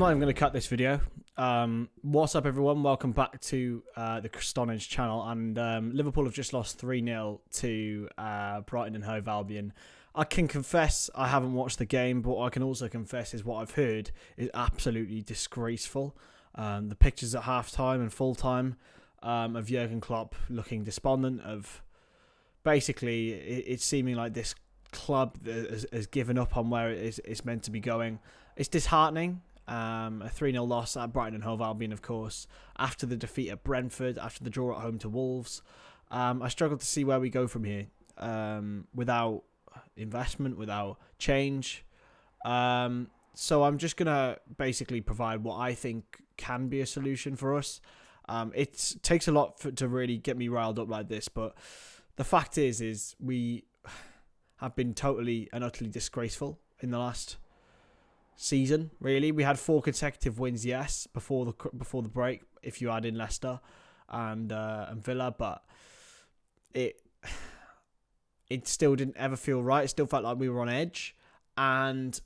not even going to cut this video. What's up, everyone? Welcome back to the Stonadge channel. And Liverpool have just lost 3-0 to Brighton and Hove Albion. I can confess I haven't watched the game, but what I can also confess is what I've heard is absolutely disgraceful. The pictures at half-time and full-time of Jurgen Klopp looking despondent, of basically it's seeming like this club has given up on where it's meant to be going. It's disheartening. A 3-0 loss at Brighton and Hove Albion, of course, after the defeat at Brentford, after the draw at home to Wolves. I struggle to see where we go from here without investment, without change. So I'm just going to basically provide what I think can be a solution for us. It takes a lot to really get me riled up like this, but the fact is we have been totally and utterly disgraceful in the last season. Really, we had 4 consecutive wins, yes, before the break, if you add in Leicester and Villa, but it still didn't ever feel right. It still felt like we were on edge, and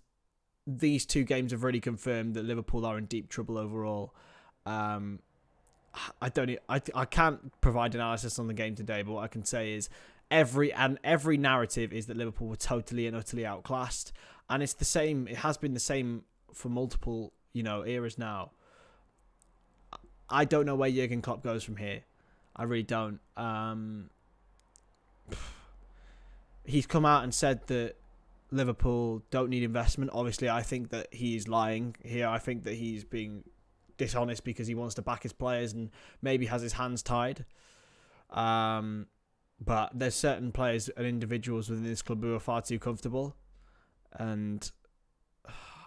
these 2 games have really confirmed that Liverpool are in deep trouble overall. I can't provide analysis on the game today, but what I can say is every narrative is that Liverpool were totally and utterly outclassed, and it's the same. It has been the same for multiple eras now. I don't know where Jurgen Klopp goes from here. I really don't. He's come out and said that Liverpool don't need investment. Obviously, I think that he's lying here. I think that he's being dishonest because he wants to back his players and maybe has his hands tied. But there's certain players and individuals within this club who are far too comfortable. And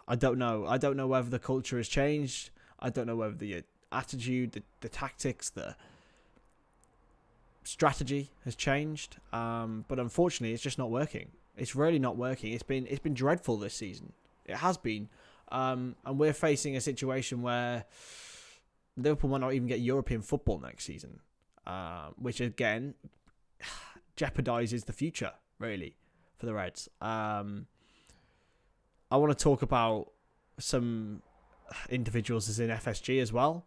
I don't know. I don't know whether the culture has changed. I don't know whether the attitude, the tactics, the strategy has changed. But unfortunately, it's just not working. It's really not working. It's been dreadful this season. It has been. And we're facing a situation where Liverpool might not even get European football next season, which again jeopardises the future, really, for the Reds. I want to talk about some individuals as in FSG as well,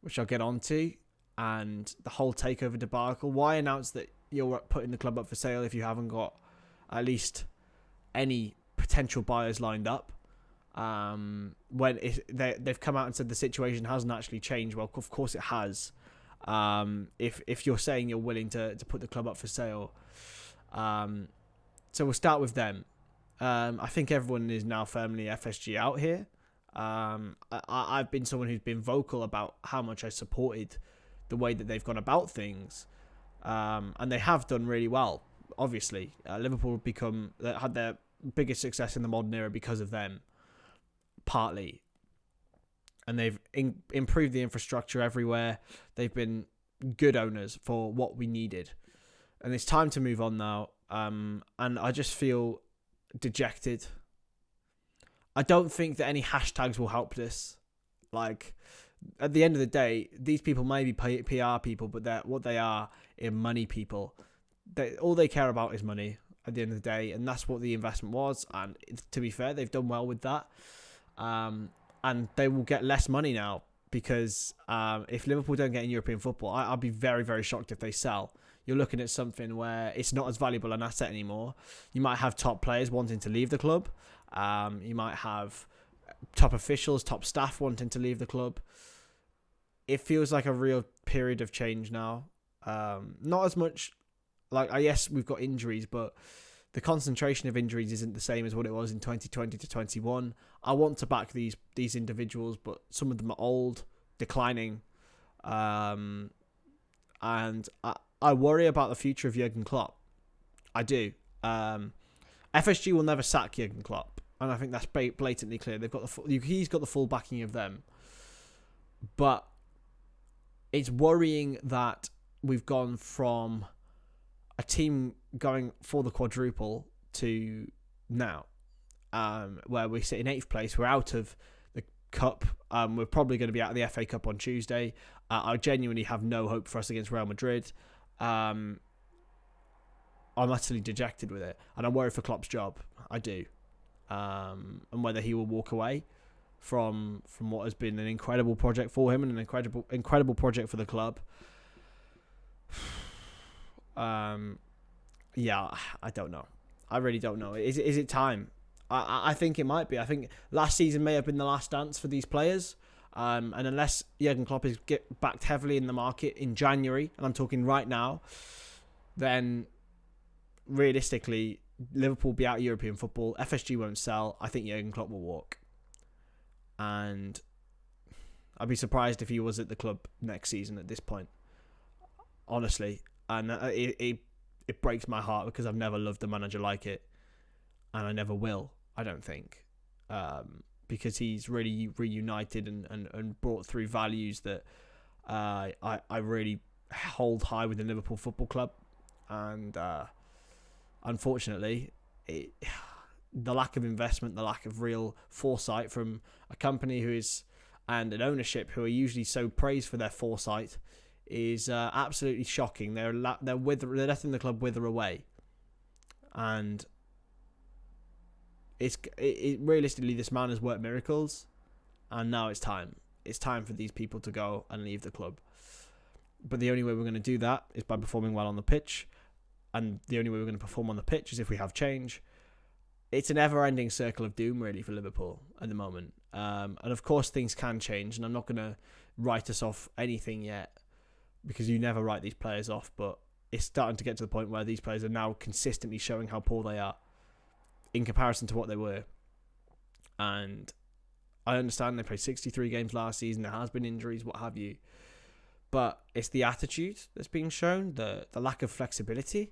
which I'll get onto, and the whole takeover debacle. Why announce that you're putting the club up for sale if you haven't got at least any potential buyers lined up? When they've come out and said the situation hasn't actually changed. Well, of course it has. If you're saying you're willing to put the club up for sale, so we'll start with them. I think everyone is now firmly FSG out here. I've been someone who's been vocal about how much I supported the way that they've gone about things, and they have done really well. Obviously, Liverpool had their biggest success in the modern era because of them, partly. And they've improved the infrastructure everywhere. They've been good owners for what we needed. And it's time to move on now. And I just feel dejected. I don't think that any hashtags will help this. Like, at the end of the day, these people may be PR people, but what they are money people. All they care about is money at the end of the day, and that's what the investment was. And to be fair, they've done well with that. And they will get less money now because if Liverpool don't get in European football, I'll be very, very shocked if they sell. You're looking at something where it's not as valuable an asset anymore. You might have top players wanting to leave the club. You might have top officials, top staff wanting to leave the club. It feels like a real period of change now. Not as much like, yes, we've got injuries, but the concentration of injuries isn't the same as what it was in 2020 to 21. I want to back these individuals, but some of them are old, declining. And I worry about the future of Jurgen Klopp. I do. FSG will never sack Jurgen Klopp, and I think that's blatantly clear. He's got the full backing of them. But it's worrying that we've gone from a team going for the quadruple to now, where we sit in 8th place. We're out of the cup. We're probably going to be out of the FA Cup on Tuesday. I genuinely have no hope for us against Real Madrid. I'm utterly dejected with it, and I'm worried for Klopp's job. I do, and whether he will walk away. from what has been an incredible project for him and an incredible project for the club. Yeah, I don't know. I really don't know. Is it time? I think it might be. I think last season may have been the last dance for these players. And unless Jurgen Klopp is backed heavily in the market in January, and I'm talking right now, then realistically, Liverpool will be out of European football. FSG won't sell. I think Jurgen Klopp will walk. And I'd be surprised if he was at the club next season at this point. Honestly. And it breaks my heart because I've never loved a manager like it. And I never will, I don't think. Because he's really reunited and brought through values that I really hold high within Liverpool Football Club. And unfortunately, the lack of investment, the lack of real foresight from a company and an ownership who are usually so praised for their foresight is absolutely shocking. They're letting the club wither away. And realistically, this man has worked miracles, and now it's time. It's time for these people to go and leave the club. But the only way we're going to do that is by performing well on the pitch, and the only way we're going to perform on the pitch is if we have change. It's an ever-ending circle of doom, really, for Liverpool at the moment. And of course, things can change, and I'm not going to write us off anything yet, because you never write these players off, but it's starting to get to the point where these players are now consistently showing how poor they are in comparison to what they were. And I understand they played 63 games last season. There has been injuries, what have you. But it's the attitude that's being shown, the lack of flexibility.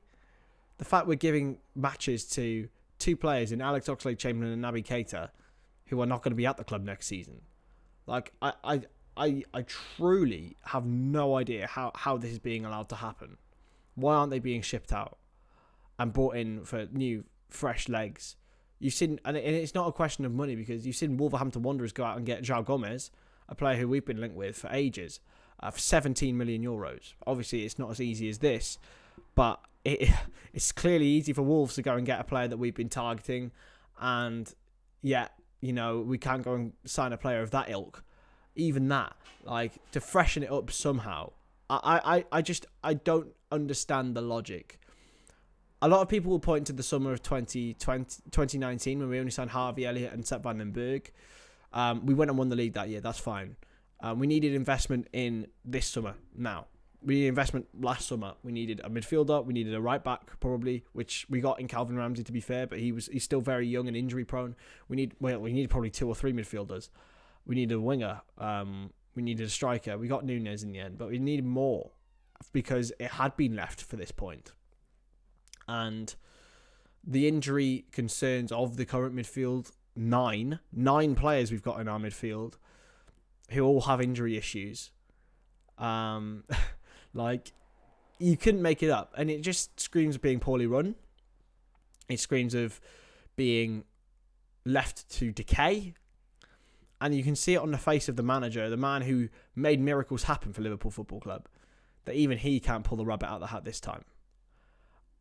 The fact we're giving matches to two players in Alex Oxlade-Chamberlain and Naby Keita who are not going to be at the club next season. Like, I truly have no idea how this is being allowed to happen. Why aren't they being shipped out and brought in for new, fresh legs? You've seen, and it's not a question of money, because you've seen Wolverhampton Wanderers go out and get João Gomez, a player who we've been linked with for ages, for 17 million euros. Obviously, it's not as easy as this, but it's clearly easy for Wolves to go and get a player that we've been targeting, and yet, we can't go and sign a player of that ilk. Even that, like, to freshen it up somehow. I don't understand the logic. A lot of people will point to the summer of 2019 when we only signed Harvey Elliott and Sepp van den Berg. We went and won the league that year. That's fine. We needed investment in this summer now. We needed investment last summer. We needed a midfielder. We needed a right back, probably, which we got in Calvin Ramsey, to be fair, but he's still very young and injury prone. We needed probably 2 or 3 midfielders. We needed a winger. We needed a striker. We got Nunez in the end, but we needed more because it had been left for this point. And the injury concerns of the current midfield, 9 players we've got in our midfield who all have injury issues. Like, you couldn't make it up. And it just screams of being poorly run. It screams of being left to decay. And you can see it on the face of the manager, the man who made miracles happen for Liverpool Football Club, that even he can't pull the rabbit out of the hat this time.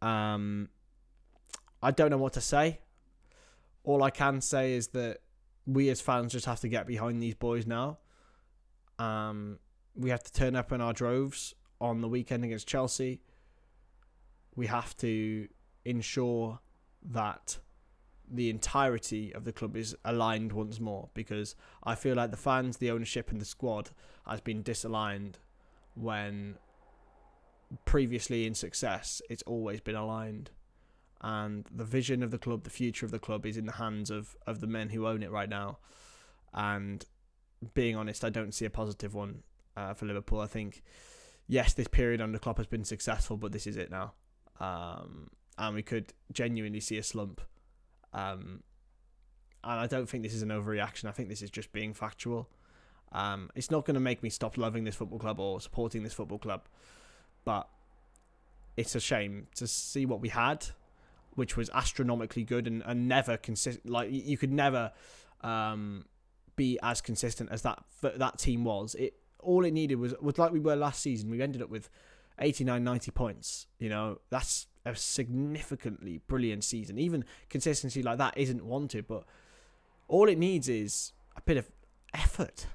I don't know what to say. All I can say is that we as fans just have to get behind these boys now. We have to turn up in our droves on the weekend against Chelsea. We have to ensure that the entirety of the club is aligned once more, because I feel like the fans, the ownership and the squad has been disaligned when previously in success it's always been aligned. And the vision of the club, the future of the club, is in the hands of the men who own it right now. And being honest, I don't see a positive one for Liverpool. I think, yes, this period under Klopp has been successful, but this is it now. And we could genuinely see a slump. And I don't think this is an overreaction. I think this is just being factual. It's not going to make me stop loving this football club or supporting this football club, but it's a shame to see what we had, which was astronomically good and never consistent. Like, you could never be as consistent as that team was. All it needed was like we were last season. We ended up with 89, 90 points. That's a significantly brilliant season. Even consistency like that isn't wanted, but all it needs is a bit of effort.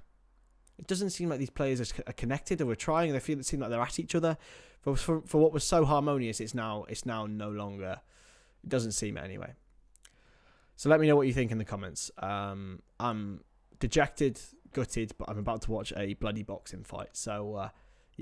It doesn't seem like these players are connected or are trying. It seem like they're at each other. For what was so harmonious, it's now no longer. It doesn't seem it anyway. So let me know what you think in the comments. I'm dejected, gutted, but I'm about to watch a bloody boxing fight. So